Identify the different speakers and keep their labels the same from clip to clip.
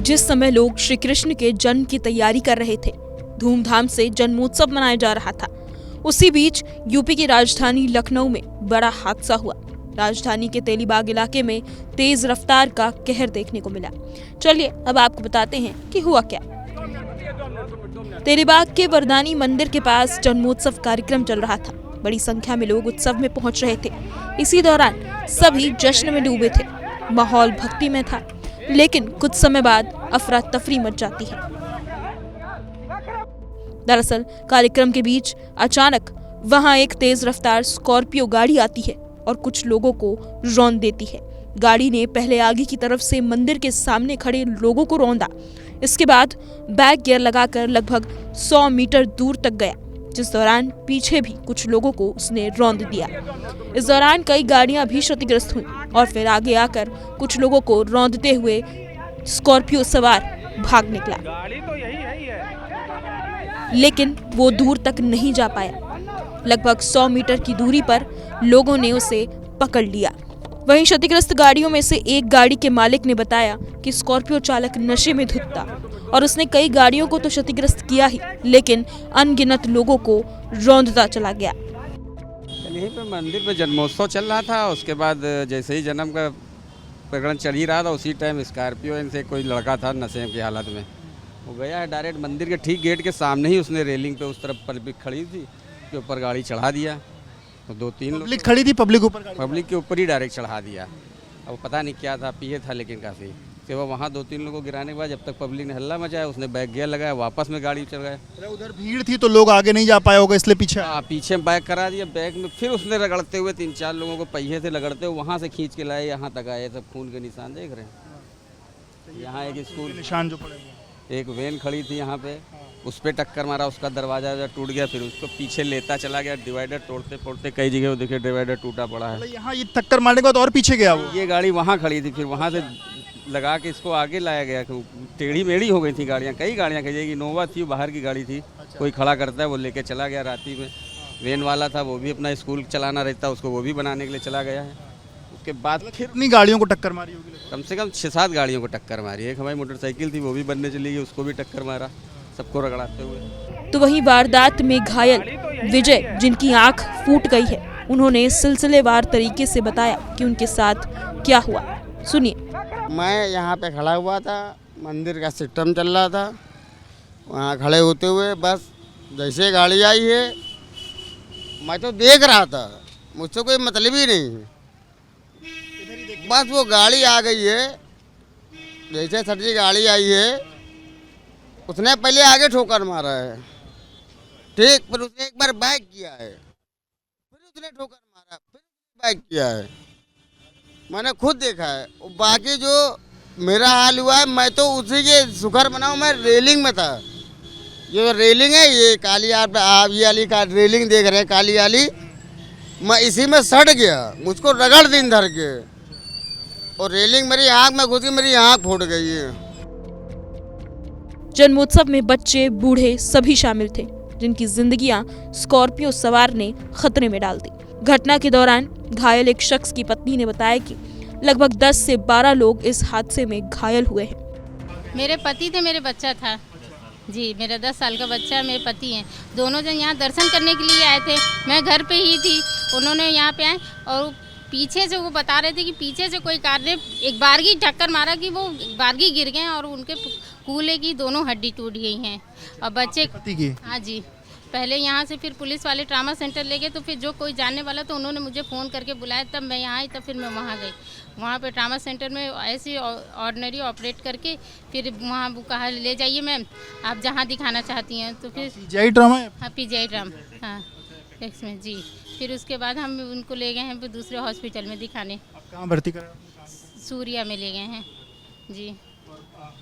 Speaker 1: जिस समय लोग श्री कृष्ण के जन्म की तैयारी कर रहे थे, धूमधाम से जन्मोत्सव मनाया जा रहा था, उसी बीच यूपी की राजधानी लखनऊ में बड़ा हादसा हुआ। राजधानी के तेलीबाग इलाके में तेज रफ्तार का कहर देखने को मिला। चलिए अब आपको बताते हैं कि हुआ क्या। तेलीबाग के वरदानी मंदिर के पास जन्मोत्सव कार्यक्रम चल रहा था। बड़ी संख्या में लोग उत्सव में पहुंच रहे थे। इसी दौरान सभी जश्न में डूबे थे। माहौल भक्ति में था, लेकिन कुछ समय बाद अफरा तफरी मच जाती है। दरअसल कार्यक्रम के बीच अचानक वहां एक तेज रफ्तार स्कॉर्पियो गाड़ी आती है और कुछ लोगों को रौंद देती है। गाड़ी ने पहले आगे की तरफ से मंदिर के सामने खड़े लोगों को रौंदा। इसके बाद बैक गियर लगाकर लगभग 100 मीटर दूर तक गया, जिस दौरान पीछे भी कुछ लोगों को उसने रौंद दिया। इस दौरान कई गाड़ियां भी क्षतिग्रस्त हुई और फिर आगे आकर कुछ लोगों को रौंदते हुए स्कॉर्पियो सवार भाग निकला, लेकिन वो दूर तक नहीं जा पाया। लगभग 100 मीटर की दूरी पर लोगों ने उसे पकड़ लिया। वहीं क्षतिग्रस्त गाड़ियों में से एक गाड़ी के मालिक ने बताया कि स्कॉर्पियो चालक नशे में धुत था और उसने कई गाड़ियों को तो क्षतिग्रस्त किया ही, लेकिन अनगिनत लोगों को रौंदता चला गया।
Speaker 2: यहीं पे मंदिर पे जन्मोत्सव चल रहा था। उसके बाद जैसे ही जन्म का प्रकरण चल ही रहा था, उसी टाइम स्कॉर्पियो से कोई लड़का था नशे की हालत में, वो गया है डायरेक्ट मंदिर के ठीक गेट के सामने ही उसने रेलिंग पे उस तरफ पब्लिक खड़ी थी के ऊपर गाड़ी चढ़ा दिया। तो 2-3 लोग
Speaker 3: पब्लिक खड़ी थी, पब्लिक
Speaker 2: के ऊपर ही डायरेक्ट चढ़ा दिया। अब पता नहीं क्या था, पिए था लेकिन काफ़ी। फिर वो वहाँ 2-3 लोगों को गिराने के बाद जब तक पब्लिक ने हल्ला मचाया, उसने बैक गियर लगाया, वापस में गाड़ी चल गया।
Speaker 3: उधर भीड़ थी तो लोग आगे नहीं जा पाए होगा, इसलिए पीछे
Speaker 2: बैक करा दिया। बैक में फिर उसने रगड़ते हुए 3-4 लोगों को पहिए से रगड़ते हुए वहाँ से खींच के लाए, यहाँ तक आए। सब खून के निशान देख रहे हैं। यहाँ एक स्कूल
Speaker 3: निशान जो पड़े,
Speaker 2: एक वैन खड़ी थी यहाँ पे, उस पर टक्कर मारा, उसका दरवाजा टूट गया। फिर उसको पीछे लेता चला गया, डिवाइडर तोड़ते फोड़ते कई जगह वो देखिए डिवाइडर टूटा पड़ा है।
Speaker 3: यहाँ ये टक्कर मारने के बाद और पीछे गया वो।
Speaker 2: ये गाड़ी वहाँ खड़ी थी, फिर वहाँ से लगा के इसको आगे लाया गया। टेढ़ी मेढ़ी हो गई थी गाड़ियाँ, कई गाड़ियाँ कही जाएगी। इनोवा थी, बाहर की गाड़ी थी। कोई खड़ा करता है वो लेके चला गया राती में। वैन वाला था, वो भी अपना स्कूल चलाना रहता, उसको वो भी बनाने के लिए चला गया है। उसके बाद फिर
Speaker 3: कितनी गाड़ियों को टक्कर मारी होगी?
Speaker 2: कम से कम 6-7 गाड़ियों को टक्कर मारी। एक हमारी मोटरसाइकिल थी, वो भी बनने चली गई, उसको भी टक्कर मारा, सबको रगड़ाते हुए।
Speaker 1: तो वहीं वारदात में घायल विजय, जिनकी आंख फूट गई है, उन्होंने सिलसिलेवार तरीके से बताया कि उनके साथ क्या हुआ। सुनिए।
Speaker 4: मैं यहाँ पे खड़ा हुआ था, मंदिर का सिस्टम चल रहा था। वहाँ खड़े होते हुए बस जैसे गाड़ी आई है, मैं तो देख रहा था, मुझसे कोई मतलब ही नहीं है। बस वो गाड़ी आ गई है, जैसे सर जी गाड़ी आई है, उसने पहले आगे ठोकर मारा है, ठीक। फिर उसने एक बार बैक किया है, फिर उसने ठोकर मारा, फिर बैक किया है। मैंने खुद देखा है। बाकी जो मेरा हाल हुआ है, मैं तो उसी के शुक्र मनाऊं, मैं रेलिंग में था। ये रेलिंग है, ये काली आप ये वाली का रेलिंग देख रहे हैं, काली वाली, मैं इसी में सट गया, मुझको रगड़ दिन धर के, और रेलिंग मेरी आँख में घुसी, मेरी आँख फूट गई है।
Speaker 1: जन्मोत्सव में बच्चे बूढ़े सभी शामिल थे, जिनकी जिंदगियां स्कॉर्पियो सवार ने खतरे में डाल दी। घटना के दौरान घायल एक शख्स की पत्नी ने बताया कि लगभग 10 से 12 लोग इस हादसे में घायल हुए हैं।
Speaker 5: मेरे पति थे, मेरे बच्चा था जी, मेरा 10 साल का बच्चा, मेरे पति हैं। दोनों जन यहाँ दर्शन करने के लिए आए थे। मैं घर पे ही थी, उन्होंने यहाँ पे आए और पीछे से वो बता रहे थे कि पीछे से कोई कार ने एक बारगी टक्कर मारा कि वो बारगी गिर गए और उनके कूल्हे की दोनों हड्डी टूट गई हैं। और बच्चे हाँ जी, पहले यहाँ से फिर पुलिस वाले ट्रामा सेंटर ले गए, तो फिर जो कोई जानने वाला तो उन्होंने मुझे फ़ोन करके बुलाया, तब मैं यहाँ आई, तब फिर मैं वहाँ गई। वहाँ पे ट्रामा सेंटर में ऐसे ऑर्डिनरी ऑपरेट करके फिर वहाँ वो कहा ले जाइए मैम, आप जहाँ दिखाना चाहती हैं। तो फिर
Speaker 3: PGI ट्रामा है?
Speaker 5: हाँ, PGI ट्रामा, हाँ इसमें जी। फिर उसके बाद हम उनको ले गए हैं फिर दूसरे हॉस्पिटल में दिखाने।
Speaker 3: कहाँ भर्ती कराया?
Speaker 5: सूर्या में ले गए हैं जी।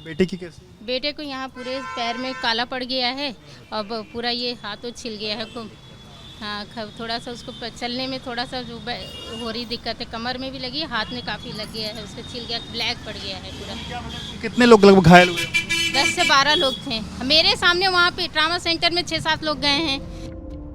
Speaker 3: बेटे की कैसे?
Speaker 5: बेटे को यहाँ पूरे पैर में काला पड़ गया है और पूरा ये हाथों छिल गया है खूब। हाँ, थोड़ा सा उसको चलने में थोड़ा सा जो हो रही दिक्कत है, कमर में भी लगी है, हाथ में काफ़ी लग गया है, उसका छिल गया, ब्लैक पड़ गया है पूरा।
Speaker 3: कितने लोग लगभग घायल हुए?
Speaker 5: 10 से 12 लोग थे मेरे सामने। वहाँ पे ट्रामा सेंटर में 6-7 लोग गए हैं।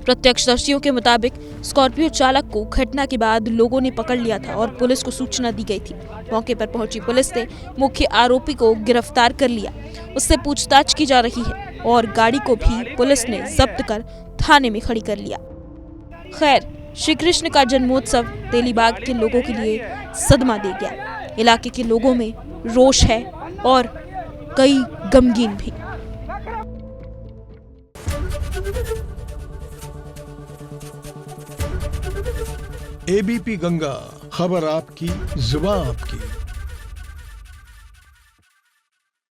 Speaker 1: प्रत्यक्षदर्शियों के मुताबिक स्कॉर्पियो चालक को घटना के बाद लोगों ने पकड़ लिया था और पुलिस को सूचना दी गई थी। मौके पर पहुंची पुलिस ने मुख्य आरोपी को गिरफ्तार कर लिया। उससे पूछताछ की जा रही है और गाड़ी को भी पुलिस ने जब्त कर थाने में खड़ी कर लिया। खैर, श्री कृष्ण का जन्मोत्सव तेलीबाग के लोगों के लिए सदमा दे गया। इलाके के लोगों में रोष है और कई गमगीन भी।
Speaker 6: एबीपी गंगा, खबर आपकी, जुबान आपकी।